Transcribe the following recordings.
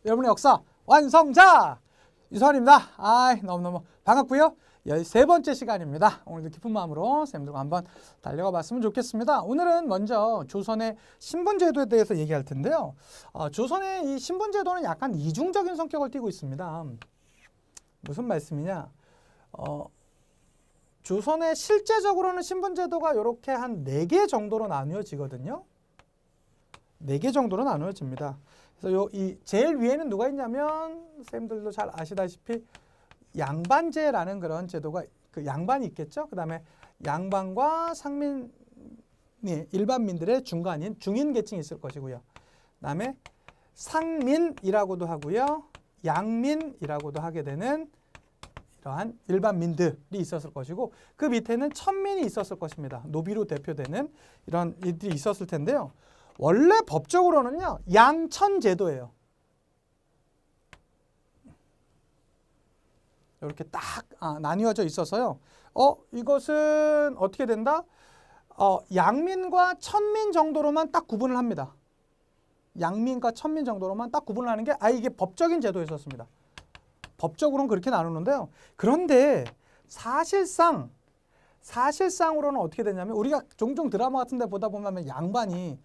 여러분의 역사 완성자 유서환입니다. 너무너무 반갑고요. 13번째 시간입니다. 오늘도 기쁜 마음으로 쌤들과 한번 달려가 봤으면 좋겠습니다. 오늘은 먼저 조선의 신분제도에 대해서 얘기할 텐데요. 조선의 이 신분제도는 약간 이중적인 성격을 띠고 있습니다. 무슨 말씀이냐? 조선의 실제적으로는 신분제도가 이렇게 한 4개 정도로 나누어지거든요. 4개 정도로 나누어집니다. 그래서 이 제일 위에는 누가 있냐면 쌤들도 잘 아시다시피 양반제라는 그런 제도가 그 양반이 있겠죠. 그 다음에 양반과 상민, 일반민들의 중간인 중인 계층이 있을 것이고요. 그 다음에 상민이라고도 하고요. 양민이라고도 하게 되는 이러한 일반민들이 있었을 것이고 그 밑에는 천민이 있었을 것입니다. 노비로 대표되는 이런 일들이 있었을 텐데요. 원래 법적으로는요. 양천제도예요. 이렇게 딱 나뉘어져 있어서요. 이것은 어떻게 된다? 양민과 천민 정도로만 딱 구분을 합니다. 양민과 천민 정도로만 딱 구분을 하는 게 이게 법적인 제도였었습니다. 법적으로는 그렇게 나누는데요. 그런데 사실상으로는 어떻게 되냐면 우리가 종종 드라마 같은 데 보다 보면 양반이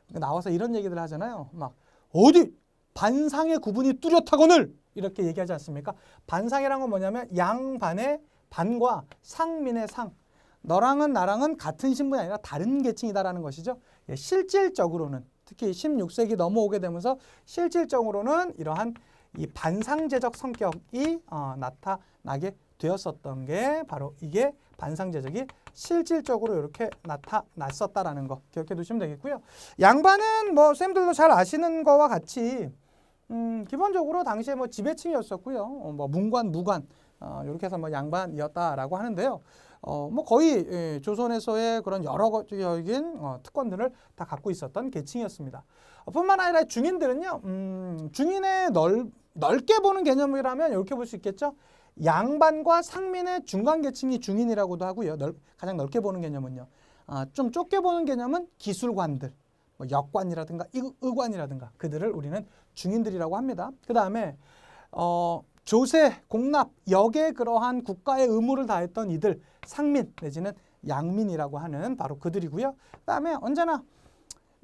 나와서 이런 얘기들 하잖아요. 막 어디 반상의 구분이 뚜렷하거늘 이렇게 얘기하지 않습니까? 반상이란 건 뭐냐면 양반의 반과 상민의 상. 너랑은 나랑은 같은 신분이 아니라 다른 계층이다라는 것이죠. 실질적으로는 특히 16세기 넘어오게 되면서 실질적으로는 이러한 이 반상제적 성격이 나타나게 되었었던 게 바로 이게 반상제적이 실질적으로 이렇게 나타났었다라는 거 기억해 두시면 되겠고요. 양반은 뭐 쌤들도 잘 아시는 거와 같이 기본적으로 당시에 뭐 지배층이었었고요. 뭐 문관, 무관 이렇게 해서 뭐 양반이었다라고 하는데요. 뭐 거의 조선에서의 그런 여러 가지적인 특권들을 다 갖고 있었던 계층이었습니다. 뿐만 아니라 중인들은요. 중인의 넓게 보는 개념이라면 이렇게 볼 수 있겠죠. 양반과 상민의 중간 계층이 중인이라고도 하고요. 가장 넓게 보는 개념은요. 좀 좁게 보는 개념은 기술관들, 뭐 역관이라든가 의관이라든가 그들을 우리는 중인들이라고 합니다. 그 다음에 조세, 공납, 역의 그러한 국가의 의무를 다했던 이들 상민 내지는 양민이라고 하는 바로 그들이고요. 그 다음에 언제나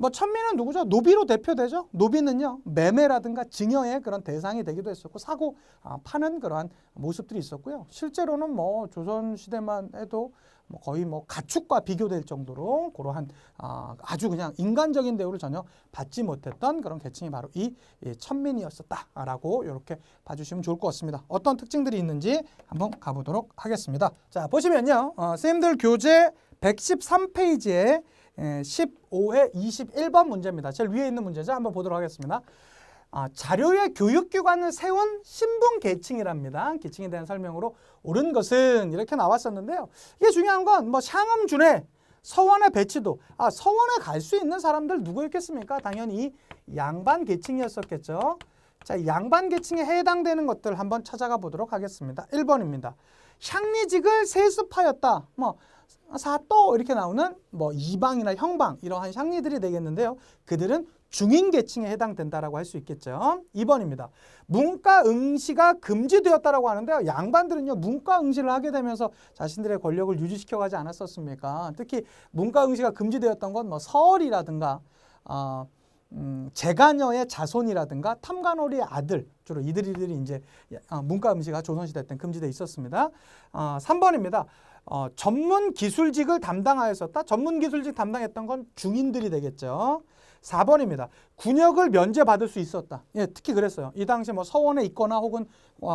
뭐 천민은 누구죠? 노비로 대표되죠. 노비는요 매매라든가 증여의 그런 대상이 되기도 했었고 사고 파는 그러한 모습들이 있었고요. 실제로는 뭐 조선 시대만 해도 뭐 거의 뭐 가축과 비교될 정도로 그러한 아주 그냥 인간적인 대우를 전혀 받지 못했던 그런 계층이 바로 이 천민이었었다라고 이렇게 봐주시면 좋을 것 같습니다. 어떤 특징들이 있는지 한번 가보도록 하겠습니다. 자 보시면요, 쌤들 교재 113페이지에 15회 21번 문제입니다. 제일 위에 있는 문제죠. 한번 보도록 하겠습니다. 자료의 교육기관을 세운 신분 계층이랍니다. 계층에 대한 설명으로 옳은 것은 이렇게 나왔었는데요. 이게 중요한 건 뭐 상음준에 서원의 배치도 서원에 갈 수 있는 사람들 누구였겠습니까? 당연히 양반 계층이었었겠죠. 자, 양반 계층에 해당되는 것들 한번 찾아가 보도록 하겠습니다. 1번입니다. 향리직을 세습하였다. 뭐 사또 이렇게 나오는 뭐 이방이나 형방 이러한 향리들이 되겠는데요. 그들은 중인 계층에 해당된다라고 할 수 있겠죠. 2번입니다. 문과 응시가 금지되었다라고 하는데요. 양반들은요 문과 응시를 하게 되면서 자신들의 권력을 유지시켜 가지 않았었습니까? 특히 문과 응시가 금지되었던 건 뭐 서얼이라든가 재가녀의 자손이라든가 탐관오리의 아들 주로 이들이 이제 문과 응시가 조선시대 때 금지되어 있었습니다. 3번입니다. 전문 기술직을 담당하였었다. 전문 기술직 담당했던 건 중인들이 되겠죠. 4번입니다. 군역을 면제받을 수 있었다. 특히 그랬어요. 이 당시 뭐 서원에 있거나 혹은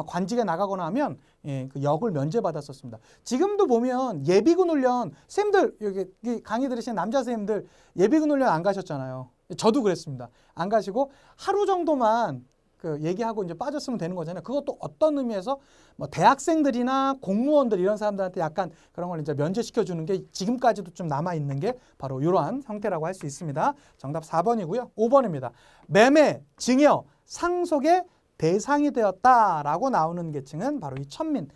관직에 나가거나 하면 그 역을 면제받았었습니다. 지금도 보면 예비군 훈련 쌤들 여기 강의 들으신 남자 선생님들 예비군 훈련 안 가셨잖아요. 저도 그랬습니다. 안 가시고 하루 정도만 그 얘기하고 이제 빠졌으면 되는 거잖아요. 그것도 어떤 의미에서 뭐 대학생들이나 공무원들 이런 사람들한테 약간 그런 걸 이제 면제시켜 주는 게 지금까지도 좀 남아 있는 게 바로 이러한 형태라고 할 수 있습니다. 정답 4번이고요. 5번입니다. 매매, 증여, 상속의 대상이 되었다라고 나오는 계층은 바로 이 천민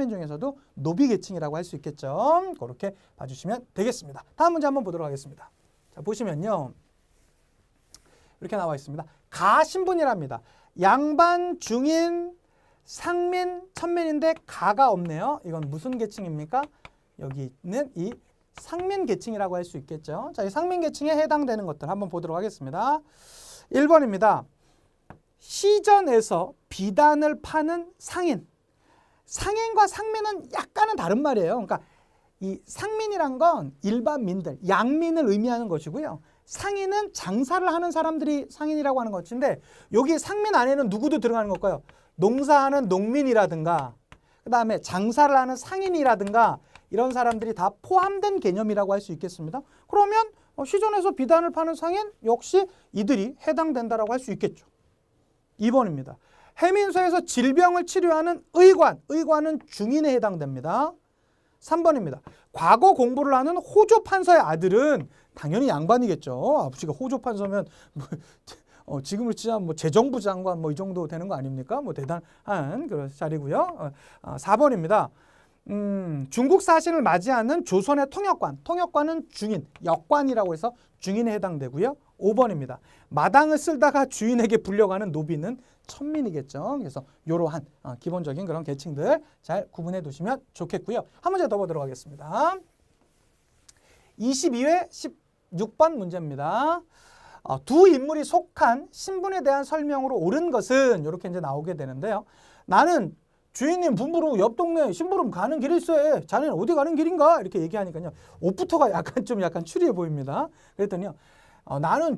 중에서도 노비 계층이라고 할 수 있겠죠. 그렇게 봐주시면 되겠습니다. 다음 문제 한번 보도록 하겠습니다. 자, 보시면요. 이렇게 나와 있습니다. 가신분이랍니다. 양반, 중인, 상민, 천민인데 가가 없네요. 이건 무슨 계층입니까? 여기 있는 이 상민 계층이라고 할 수 있겠죠. 자, 이 상민 계층에 해당되는 것들 한번 보도록 하겠습니다. 1번입니다. 시전에서 비단을 파는 상인. 상인과 상민은 약간은 다른 말이에요. 그러니까 이 상민이란 건 일반민들, 양민을 의미하는 것이고요. 상인은 장사를 하는 사람들이 상인이라고 하는 것인데 여기 상민 안에는 누구도 들어가는 걸까요? 농사하는 농민이라든가 그 다음에 장사를 하는 상인이라든가 이런 사람들이 다 포함된 개념이라고 할 수 있겠습니다. 그러면 시전에서 비단을 파는 상인 역시 이들이 해당된다라고 할 수 있겠죠. 2번입니다. 해민소에서 질병을 치료하는 의관, 의관은 중인에 해당됩니다. 3번입니다. 과거 공부를 하는 호조 판서의 아들은 당연히 양반이겠죠. 아버지가 호조 판서면 지금으로 치자면 뭐 재정부 장관 뭐 이 정도 되는 거 아닙니까? 뭐 대단한 그런 자리고요. 4번입니다. 중국 사신을 맞이하는 조선의 통역관, 통역관은 중인, 역관이라고 해서 중인에 해당되고요. 5번입니다. 마당을 쓸다가 주인에게 불려가는 노비는 천민이겠죠. 그래서 이러한 기본적인 그런 계층들 잘 구분해 두시면 좋겠고요. 한 문제 더 보도록 하겠습니다. 22회 16번 문제입니다. 두 인물이 속한 신분에 대한 설명으로 옳은 것은 이렇게 이제 나오게 되는데요. 나는 주인님 분부로 옆 동네 심부름 가는 길일세. 자네는 어디 가는 길인가? 이렇게 얘기하니까요. 옷부터가 약간 추리해 보입니다. 그랬더니요. 나는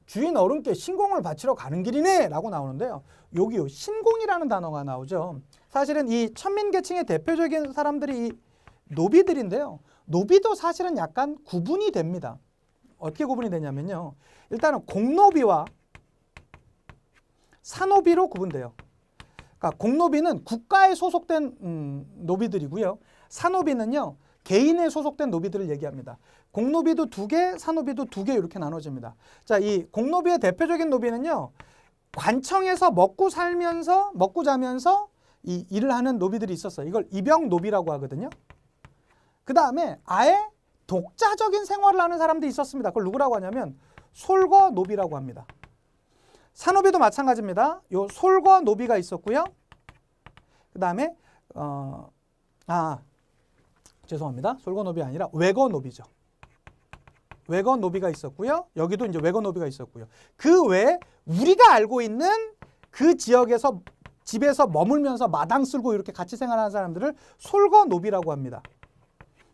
주인 어른께 신공을 바치러 가는 길이네 라고 나오는데요. 여기요. 신공이라는 단어가 나오죠. 사실은 이 천민계층의 대표적인 사람들이 이 노비들인데요. 노비도 사실은 약간 구분이 됩니다. 어떻게 구분이 되냐면요. 일단은 공노비와 사노비로 구분돼요. 그러니까 공노비는 국가에 소속된 노비들이고요. 사노비는요. 개인에 소속된 노비들을 얘기합니다. 공노비도 2개, 사노비도 2개 이렇게 나눠집니다. 자, 이 공노비의 대표적인 노비는요. 관청에서 먹고 자면서 이 일을 하는 노비들이 있었어요. 이걸 입영노비라고 하거든요. 그 다음에 아예 독자적인 생활을 하는 사람들이 있었습니다. 그걸 누구라고 하냐면 솔거노비라고 합니다. 사노비도 마찬가지입니다. 요 솔거노비가 있었고요. 그 다음에 죄송합니다. 솔거노비 아니라 외거노비죠. 외거노비가 있었고요. 여기도 이제 외거노비가 있었고요. 그 외에 우리가 알고 있는 그 지역에서 집에서 머물면서 마당 쓸고 이렇게 같이 생활하는 사람들을 솔거노비라고 합니다.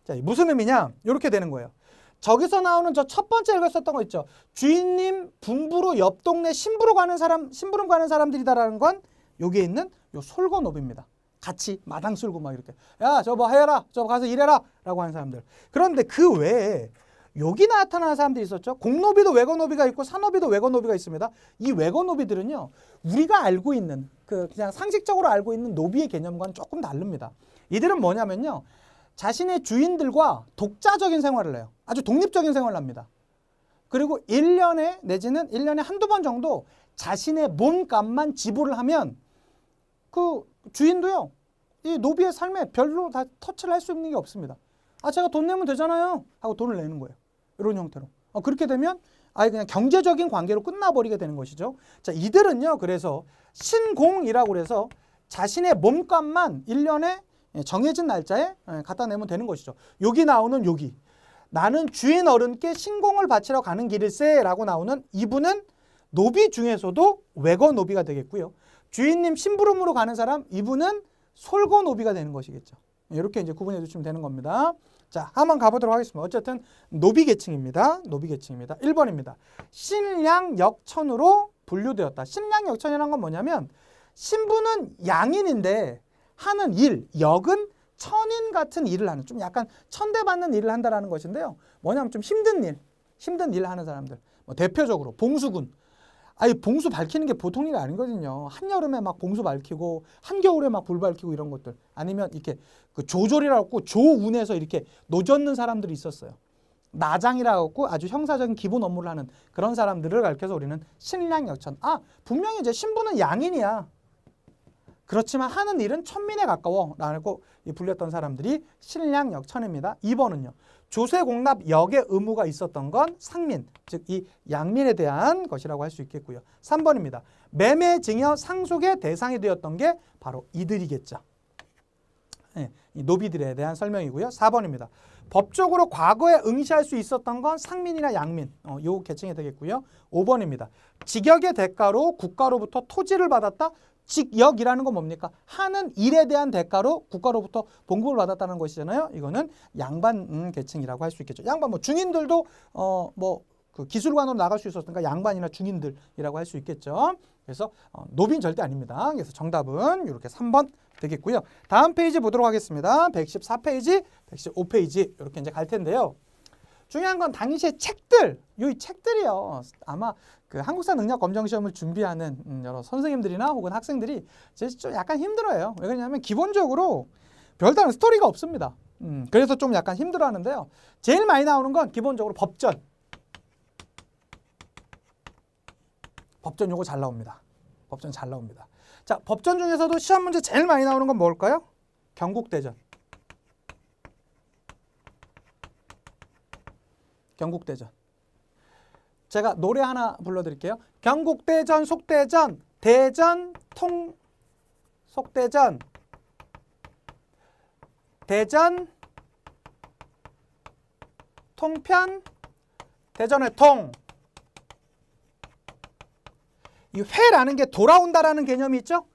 자, 무슨 의미냐? 이렇게 되는 거예요. 저기서 나오는 저 첫 번째 읽었었던 거 있죠. 주인님 분부로 옆 동네 심부름 가는 사람들이다라는 건 여기에 있는 요 솔거노비입니다. 같이 마당 쓸고 막 이렇게 야, 저 뭐 해라, 저 가서 일해라 라고 하는 사람들. 그런데 그 외에 여기 나타나는 사람들이 있었죠. 공노비도 외거노비가 있고 사노비도 외거노비가 있습니다. 이 외거노비들은요. 우리가 알고 있는 그냥 상식적으로 알고 있는 노비의 개념과는 조금 다릅니다. 이들은 뭐냐면요. 자신의 주인들과 독자적인 생활을 해요. 아주 독립적인 생활을 합니다. 그리고 1년에 내지는 1년에 한두 번 정도 자신의 몸값만 지불을 하면 그 주인도요. 이 노비의 삶에 별로 다 터치를 할 수 있는 게 없습니다. 제가 돈 내면 되잖아요 하고 돈을 내는 거예요. 이런 형태로. 그렇게 되면 아예 그냥 경제적인 관계로 끝나버리게 되는 것이죠. 자, 이들은요. 그래서 신공이라고 그래서 자신의 몸값만 1년에 정해진 날짜에 갖다 내면 되는 것이죠. 여기 나오는 여기. 나는 주인 어른께 신공을 바치러 가는 길일세 라고 나오는 이분은 노비 중에서도 외거노비가 되겠고요. 주인님 심부름으로 가는 사람 이분은 솔거노비가 되는 것이겠죠. 이렇게 이제 구분해 주시면 되는 겁니다. 자, 한번 가보도록 하겠습니다. 어쨌든 노비 계층입니다. 노비 계층입니다. 1번입니다. 신량역천으로 분류되었다. 신량역천이라는 건 뭐냐면 신부는 양인인데 하는 일, 역은 천인 같은 일을 하는, 좀 약간 천대받는 일을 한다라는 것인데요. 뭐냐면 좀 힘든 일 하는 사람들. 뭐 대표적으로 봉수군. 봉수 밝히는 게 보통 일이 아니거든요. 한여름에 막 봉수 밝히고 한겨울에 막 불 밝히고 이런 것들. 아니면 이렇게 그 조졸이라고 조운에서 이렇게 노젓는 사람들이 있었어요. 나장이라고 아주 형사적인 기본 업무를 하는 그런 사람들을 가르쳐서 우리는 신량역천. 분명히 이제 신부는 양인이야. 그렇지만 하는 일은 천민에 가까워라고 불렸던 사람들이 신량 역천입니다. 2번은요. 조세공납 역의 의무가 있었던 건 상민, 즉 이 양민에 대한 것이라고 할 수 있겠고요. 3번입니다. 매매 증여 상속의 대상이 되었던 게 바로 이들이겠죠. 네, 이 노비들에 대한 설명이고요. 4번입니다. 법적으로 과거에 응시할 수 있었던 건 상민이나 양민, 요 계층이 되겠고요. 5번입니다. 직역의 대가로 국가로부터 토지를 받았다. 직역이라는 건 뭡니까? 하는 일에 대한 대가로 국가로부터 봉급을 받았다는 것이잖아요. 이거는 양반 계층이라고 할 수 있겠죠. 양반 뭐 중인들도 그 기술관으로 나갈 수 있었으니까 양반이나 중인들이라고 할 수 있겠죠. 그래서 노비는 절대 아닙니다. 그래서 정답은 이렇게 3번 되겠고요. 다음 페이지 보도록 하겠습니다. 114페이지, 115페이지 이렇게 이제 갈 텐데요. 중요한 건 당시의 책들, 이 책들이요. 아마 그 한국사 능력 검정 시험을 준비하는 여러 선생님들이나 혹은 학생들이 좀 약간 힘들어요. 왜 그러냐면 기본적으로 별다른 스토리가 없습니다. 그래서 좀 약간 힘들어하는데요. 제일 많이 나오는 건 기본적으로 법전. 법전 요거 잘 나옵니다. 법전 잘 나옵니다. 자, 법전 중에서도 시험 문제 제일 많이 나오는 건 뭘까요? 경국대전. 경국대전. 제가 노래 하나 불러드릴게요. 경국대전, 속대전, 대전, 속대전, 대전, 통편, 대전의 통. 이 회라는 게 돌아온다라는 개념이 있죠?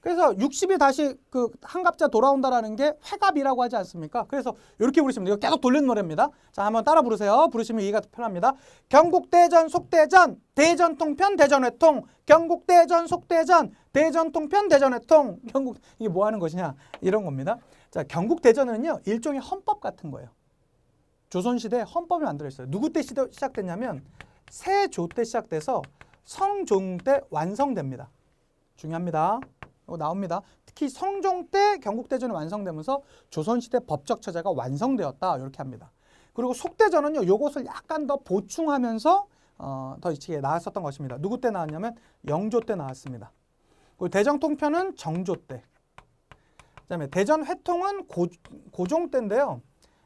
그래서 60이 다시 그 한갑자 돌아온다라는 게 회갑이라고 하지 않습니까? 그래서 이렇게 부르시면 돼요. 계속 돌리는 노래입니다. 자, 한번 따라 부르세요. 부르시면 이해가 편합니다. 경국대전, 속대전, 대전통편, 대전회통. 경국대전, 속대전, 대전통편, 대전회통. 이게 뭐 하는 것이냐? 이런 겁니다. 자, 경국대전은요, 일종의 헌법 같은 거예요. 조선시대 헌법이 만들어 있어요. 누구 때 시작됐냐면 세조 때 시작돼서 성종 때 완성됩니다. 중요합니다. 이거 나옵니다. 특히 성종 때 경국대전이 완성되면서 조선시대 법적 체제가 완성되었다. 이렇게 합니다. 그리고 속대전은요. 요것을 약간 더 보충하면서 더 이렇게 나왔었던 것입니다. 누구 때 나왔냐면 영조 때 나왔습니다. 그리고 대전통편은 정조 때. 그다음에 대전회통은 고종 때인데요.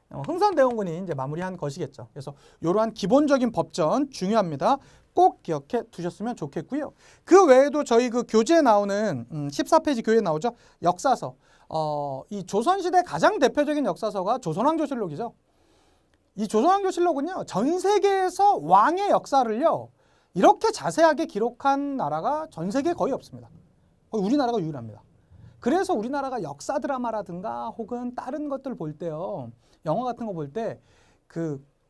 흥선대원군이 이제 마무리한 것이겠죠. 그래서 이러한 기본적인 법전 중요합니다. 꼭 기억해 두셨으면 좋겠고요. 그 외에도 저희 그 교재에 나오는 14페이지 교재에 나오죠. 역사서. 이 조선시대 가장 대표적인 역사서가 조선왕조실록이죠. 이 조선왕조실록은요. 전 세계에서 왕의 역사를요. 이렇게 자세하게 기록한 나라가 전 세계에 거의 없습니다. 거의 우리나라가 유일합니다. 그래서 우리나라가 역사 드라마라든가 혹은 다른 것들 볼 때요. 영화 같은 거 볼 때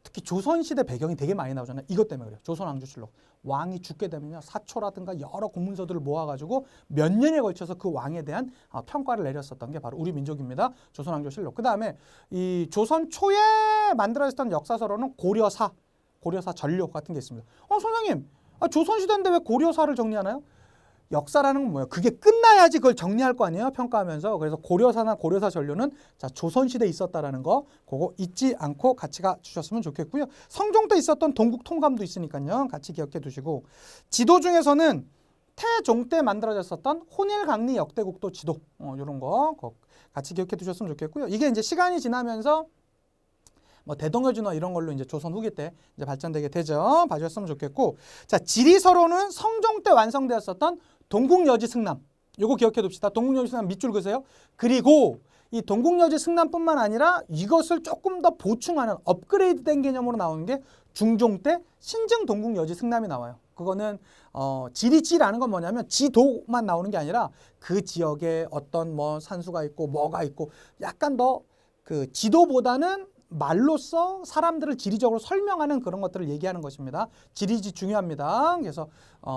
특히 조선시대 배경이 되게 많이 나오잖아요. 이것 때문에 그래요. 조선왕조실록. 왕이 죽게 되면요. 사초라든가 여러 공문서들을 모아가지고 몇 년에 걸쳐서 그 왕에 대한 평가를 내렸었던 게 바로 우리 민족입니다. 조선왕조실록. 그 다음에 이 조선 초에 만들어졌던 역사서로는 고려사 전력 같은 게 있습니다. 선생님, 조선시대인데 왜 고려사를 정리하나요? 역사라는 건 뭐예요? 그게 끝나야지 그걸 정리할 거 아니에요? 평가하면서. 그래서 고려사나 고려사 전류는 자, 조선시대에 있었다라는 거 그거 잊지 않고 같이 가주셨으면 좋겠고요. 성종 때 있었던 동국통감도 있으니까요. 같이 기억해 두시고 지도 중에서는 태종 때 만들어졌었던 혼일강리 역대국도 지도 이런 거 같이 기억해 두셨으면 좋겠고요. 이게 이제 시간이 지나면서 뭐 대동여진화 이런 걸로 이제 조선 후기 때 이제 발전되게 되죠. 봐주셨으면 좋겠고, 자, 지리서로는 성종 때 완성되었었던 동국여지 승남. 요거 기억해 둡시다. 동국여지 승남 밑줄 그세요. 그리고 이 동국여지 승남뿐만 아니라 이것을 조금 더 보충하는 업그레이드된 개념으로 나오는 게 중종 때 신증 동국여지 승남이 나와요. 그거는 지리지라는 건 뭐냐면 지도만 나오는 게 아니라 그 지역에 어떤 뭐 산수가 있고 뭐가 있고 약간 더 그 지도보다는 말로써 사람들을 지리적으로 설명하는 그런 것들을 얘기하는 것입니다. 지리지 중요합니다. 그래서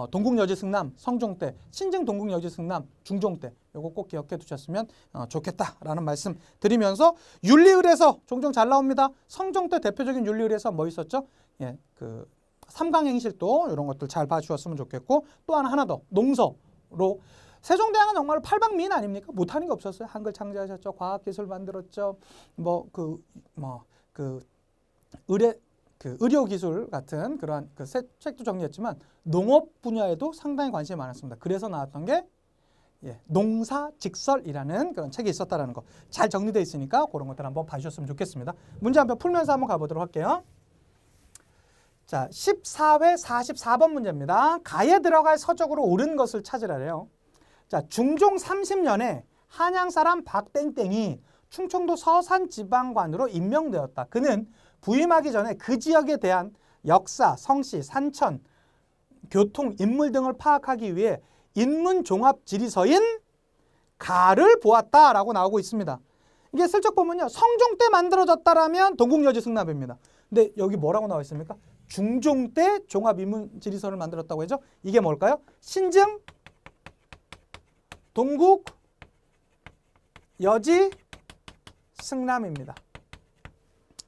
동국여지 승남 성종 때, 신증 동국여지 승남 중종 때 요거 꼭 기억해 두셨으면 좋겠다라는 말씀 드리면서 윤리의례서 종종 잘 나옵니다. 성종 때 대표적인 윤리의례서 뭐 있었죠? 예, 그 삼강행실도 이런 것들 잘 봐주셨으면 좋겠고, 또 하나 더 농서로 세종대왕은 정말 팔방미인 아닙니까? 못하는 게 없었어요. 한글 창제하셨죠. 과학기술 만들었죠. 의료기술 같은 그러한 책도 정리했지만 농업 분야에도 상당히 관심이 많았습니다. 그래서 나왔던 게 예, 농사직설이라는 그런 책이 있었다라는 거 잘 정리되어 있으니까 그런 것들 한번 봐주셨으면 좋겠습니다. 문제 한번 풀면서 한번 가보도록 할게요. 자, 14회 44번 문제입니다. 가에 들어갈 서적으로 옳은 것을 찾으라래요. 자, 중종 30년에 한양 사람 박땡땡이 충청도 서산지방관으로 임명되었다. 그는 부임하기 전에 그 지역에 대한 역사, 성씨, 산천, 교통, 인물 등을 파악하기 위해 인문종합지리서인 가를 보았다라고 나오고 있습니다. 이게 슬쩍 보면요. 성종 때 만들어졌다라면 동국여지 승납입니다. 근데 여기 뭐라고 나와 있습니까? 중종 때 종합인문지리서를 만들었다고 했죠. 이게 뭘까요? 신증, 동국, 여지, 승남입니다.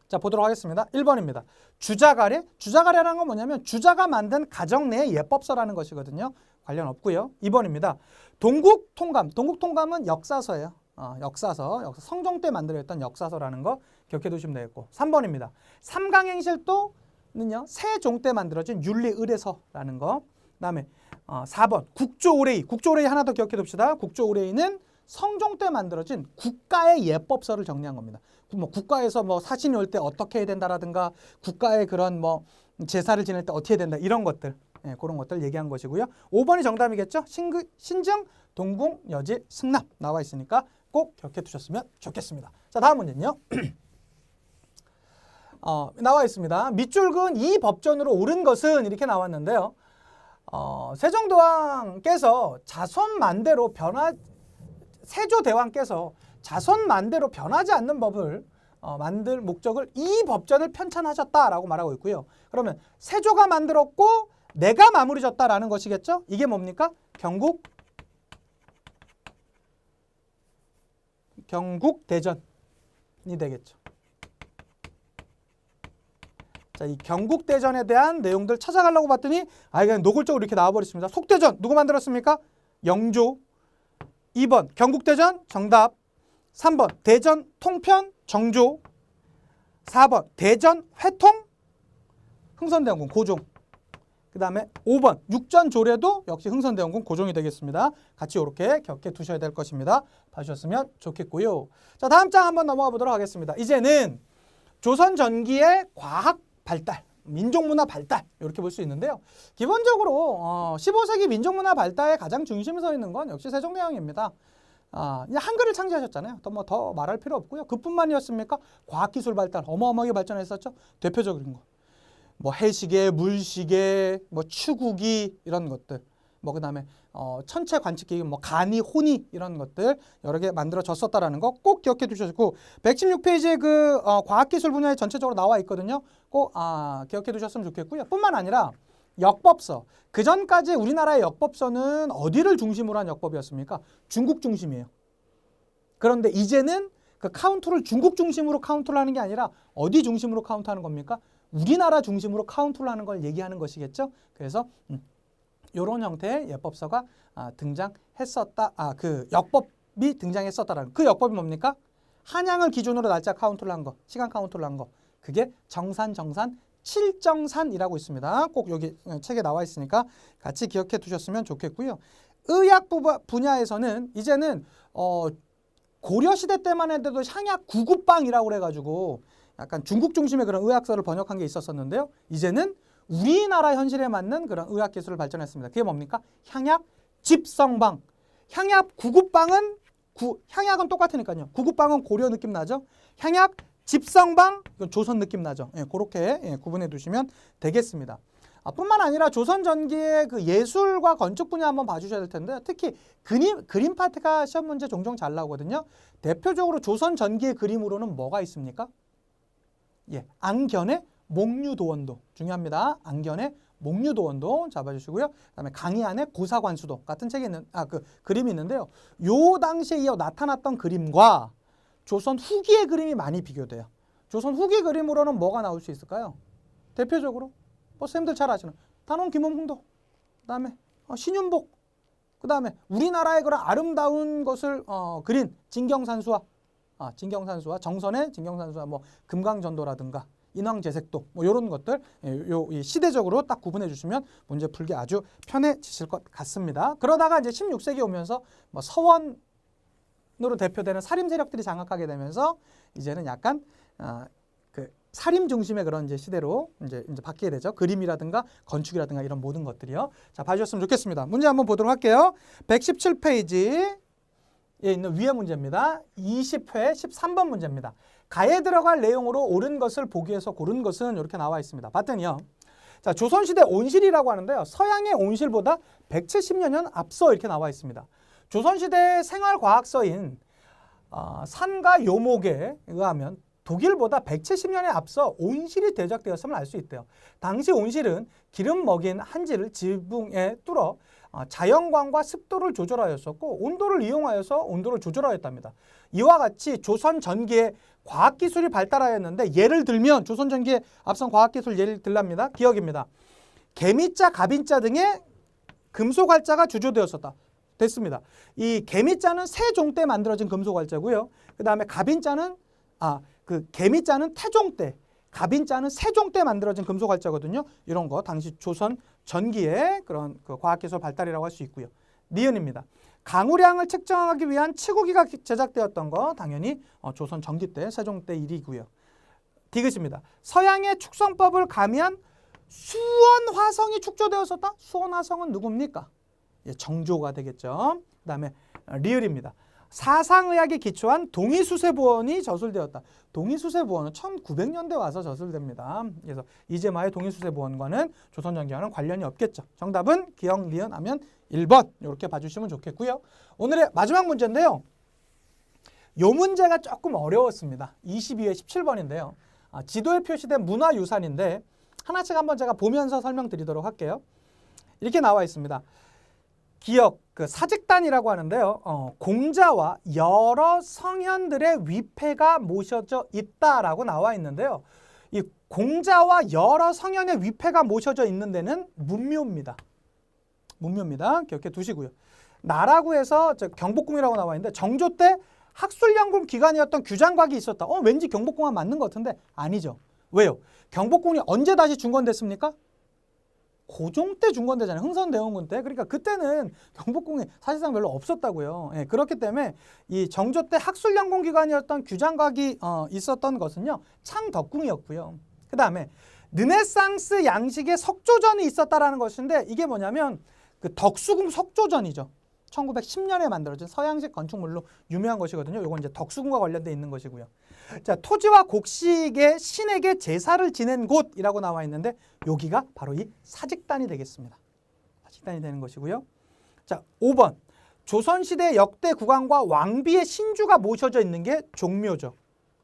자, 보도록 하겠습니다. 1번입니다. 주자가래? 주자가래라는 건 뭐냐면 주자가 만든 가정 내의 예법서라는 것이거든요. 관련 없고요. 2번입니다. 동국통감. 동국통감은 역사서예요. 역사서. 성종 때 만들어졌던 역사서라는 거 기억해 두시면 되겠고. 3번입니다. 삼강행실도는요. 세종 때 만들어진 윤리의례서라는 거. 그다음에 4번 국조의례. 국조의례 하나 더 기억해 둡시다. 국조의례는 성종 때 만들어진 국가의 예법서를 정리한 겁니다. 뭐 국가에서 뭐 사신이 올 때 어떻게 해야 된다라든가 국가의 그런 뭐 제사를 지낼 때 어떻게 해야 된다 이런 것들, 예, 그런 것들 얘기한 것이고요. 5번이 정답이겠죠. 신증, 동궁, 여지, 승납 나와 있으니까 꼭 기억해 두셨으면 좋겠습니다. 자, 다음 문제는요. 나와 있습니다. 밑줄 그은 이 법전으로 옳은 것은 이렇게 나왔는데요. 세종대왕께서 자손만대로 세조대왕께서 자손만대로 변하지 않는 법을 만들 목적을 이 법전을 편찬하셨다라고 말하고 있고요. 그러면 세조가 만들었고 내가 마무리 졌다라는 것이겠죠. 이게 뭡니까? 경국대전이 되겠죠. 자, 이 경국대전에 대한 내용들 찾아가려고 봤더니 그냥 노골적으로 이렇게 나와버렸습니다. 속대전 누구 만들었습니까? 영조. 2번 경국대전 정답. 3번 대전 통편 정조. 4번 대전 회통 흥선대원군 고종. 그 다음에 5번 육전조례도 역시 흥선대원군 고종이 되겠습니다. 같이 이렇게 기억해 두셔야 될 것입니다. 봐주셨으면 좋겠고요. 자, 다음 장 한번 넘어가 보도록 하겠습니다. 이제는 조선 전기의 과학 발달, 민족문화 발달 이렇게 볼 수 있는데요. 기본적으로 15세기 민족문화 발달의 가장 중심에 서 있는 건 역시 세종대왕입니다. 한글을 창제하셨잖아요. 더 말할 필요 없고요. 그뿐만이었습니까? 과학기술 발달 어마어마하게 발전했었죠. 대표적인 거. 뭐 해시계, 물시계, 뭐 추구기 이런 것들. 뭐 그다음에 천체 관측기, 뭐 간이, 혼이 이런 것들 여러 개 만들어졌었다라는 거 꼭 기억해 두셨고 116페이지에 그 과학기술 분야에 전체적으로 나와 있거든요. 꼭 기억해 두셨으면 좋겠고요. 뿐만 아니라 역법서. 그 전까지 우리나라의 역법서는 어디를 중심으로 한 역법이었습니까? 중국 중심이에요. 그런데 이제는 그 카운트를 중국 중심으로 카운트를 하는 게 아니라 어디 중심으로 카운트하는 겁니까? 우리나라 중심으로 카운트를 하는 걸 얘기하는 것이겠죠. 그래서 이런 형태의 예법서가 등장했었다. 그 역법이 등장했었다라는 그 역법이 뭡니까? 한양을 기준으로 날짜 카운트를 한 거, 시간 카운트를 한 거. 그게 정산, 칠정산이라고 있습니다. 꼭 여기 책에 나와 있으니까 같이 기억해 두셨으면 좋겠고요. 의학 분야에서는 이제는 고려시대 때만 해도 향약 구구빵이라고 그래가지고 약간 중국 중심의 그런 의학서를 번역한 게 있었었는데요. 이제는 우리나라 현실에 맞는 그런 의학 기술을 발전했습니다. 그게 뭡니까? 향약 집성방. 향약 구구빵은 향약은 똑같으니까요. 구구빵은 고려 느낌 나죠. 향약 집성방 이건 조선 느낌 나죠. 예, 그렇게 구분해 두시면 되겠습니다. 뿐만 아니라 조선 전기의 그 예술과 건축 분야 한번 봐주셔야 될 텐데 특히 그림 파트가 시험 문제 종종 잘 나오거든요. 대표적으로 조선 전기의 그림으로는 뭐가 있습니까? 예, 앙견의 목류도원도 중요합니다. 앙견의 목류도원도 잡아주시고요. 그다음에 강희안의 고사관수도 같은 책이 있는 그 그림이 있는데요. 요 당시에 나타났던 그림과 조선 후기의 그림이 많이 비교돼요. 조선 후기 그림으로는 뭐가 나올 수 있을까요? 대표적으로 선생님들 잘 아시는 단원 김원홍도, 그다음에 신윤복, 그다음에 우리나라의 그런 아름다운 것을 그린 진경산수와 정선의 진경산수와 뭐 금강전도라든가 인왕제색도 뭐 이런 것들 이 시대적으로 딱 구분해 주시면 문제 풀기 아주 편해지실 것 같습니다. 그러다가 이제 16세기 오면서 뭐 서원으로 대표되는 사림 세력들이 장악하게 되면서 이제는 약간 그 사림 중심의 그런 이제 시대로 이제 바뀌게 되죠. 그림이라든가 건축이라든가 이런 모든 것들이요. 자, 봐주셨으면 좋겠습니다. 문제 한번 보도록 할게요. 117페이지에 있는 위의 문제입니다. 20회 13번 문제입니다. 가에 들어갈 내용으로 옳은 것을 보기 위해서 고른 것은 이렇게 나와 있습니다. 봤더니요. 자, 조선시대 온실이라고 하는데요. 서양의 온실보다 170년 앞서 이렇게 나와 있습니다. 조선시대 생활과학서인 산과 요목에 의하면 독일보다 170년에 앞서 온실이 대적되었음을 알 수 있대요. 당시 온실은 기름 먹인 한지를 지붕에 뚫어 자연광과 습도를 조절하였었고 온도를 이용하여서 온도를 조절하였답니다. 이와 같이 조선 전기에 과학기술이 발달하였는데 예를 들면 조선 전기에 앞선 과학기술 예를 들랍니다. 기억입니다. 개미자, 가빈자 등의 금속활자가 주조되었었다. 됐습니다. 이 개미자는 세종 때 만들어진 금속활자고요. 그 다음에 가빈자는 그 개미자는 태종 때, 가빈자는 세종 때 만들어진 금속활자거든요. 이런 거 당시 조선 전기의 그런 그 과학기술 발달이라고 할 수 있고요. 니은입니다. 강우량을 측정하기 위한 치구기가 제작되었던 거 당연히 조선 전기 때, 세종 때 일이고요. 디귿입니다. 서양의 축성법을 가미한 수원화성이 축조되었었다. 수원화성은 누굽니까? 예, 정조가 되겠죠. 그 다음에 리을입니다. 사상의학에 기초한 동의수세보원이 저술되었다. 동의수세보원은 1900년대 와서 저술됩니다. 그래서 이재마의 동의수세보원과는 조선전기와는 관련이 없겠죠. 정답은 기억, 니은 하면 1번 이렇게 봐주시면 좋겠고요. 오늘의 마지막 문제인데요. 이 문제가 조금 어려웠습니다. 22회 17번인데요. 지도에 표시된 문화유산인데 하나씩 한번 제가 보면서 설명드리도록 할게요. 이렇게 나와 있습니다. 기역, 그 사직단이라고 하는데요. 공자와 여러 성현들의 위패가 모셔져 있다라고 나와 있는데요. 이 공자와 여러 성현의 위패가 모셔져 있는 데는 문묘입니다. 문묘입니다. 기억해 두시고요. 나라고 해서 경복궁이라고 나와 있는데 정조 때 학술연금 기관이었던 규장각이 있었다. 왠지 경복궁과 맞는 것 같은데 아니죠. 왜요? 경복궁이 언제 다시 중건됐습니까? 고종 때 중건되잖아요. 흥선대원군 때. 그러니까 그때는 경복궁이 사실상 별로 없었다고요. 예, 그렇기 때문에 이 정조 때 학술연구기관이었던 규장각이 있었던 것은요. 창덕궁이었고요. 그 다음에 르네상스 양식의 석조전이 있었다라는 것인데 이게 뭐냐면 그 덕수궁 석조전이죠. 1910년에 만들어진 서양식 건축물로 유명한 것이거든요. 이건 이제 덕수궁과 관련돼 있는 것이고요. 자, 토지와 곡식의 신에게 제사를 지낸 곳이라고 나와 있는데 여기가 바로 이 사직단이 되겠습니다. 사직단이 되는 것이고요. 자, 5번. 조선시대 역대 국왕과 왕비의 신주가 모셔져 있는 게 종묘죠.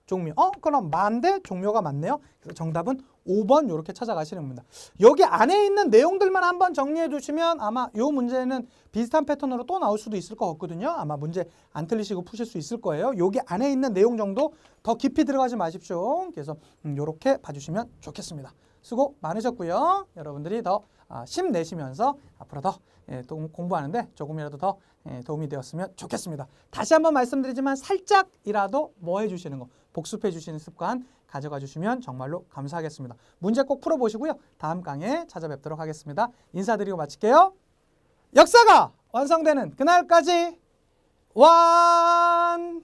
종묘. 그럼 만대 종묘가 맞네요. 그래서 정답은 5번 이렇게 찾아가시는 겁니다. 여기 안에 있는 내용들만 한번 정리해 두시면 아마 이 문제는 비슷한 패턴으로 또 나올 수도 있을 것 같거든요. 아마 문제 안 틀리시고 푸실 수 있을 거예요. 여기 안에 있는 내용 정도 더 깊이 들어가지 마십시오. 그래서 이렇게 봐주시면 좋겠습니다. 수고 많으셨고요. 여러분들이 더 힘내시면서 앞으로 더 공부하는데 조금이라도 더 도움이 되었으면 좋겠습니다. 다시 한번 말씀드리지만 살짝이라도 뭐 해주시는 거, 복습해 주시는 습관 가져가 주시면 정말로 감사하겠습니다. 문제 꼭 풀어보시고요. 다음 강의에 찾아뵙도록 하겠습니다. 인사드리고 마칠게요. 역사가 완성되는 그날까지 완!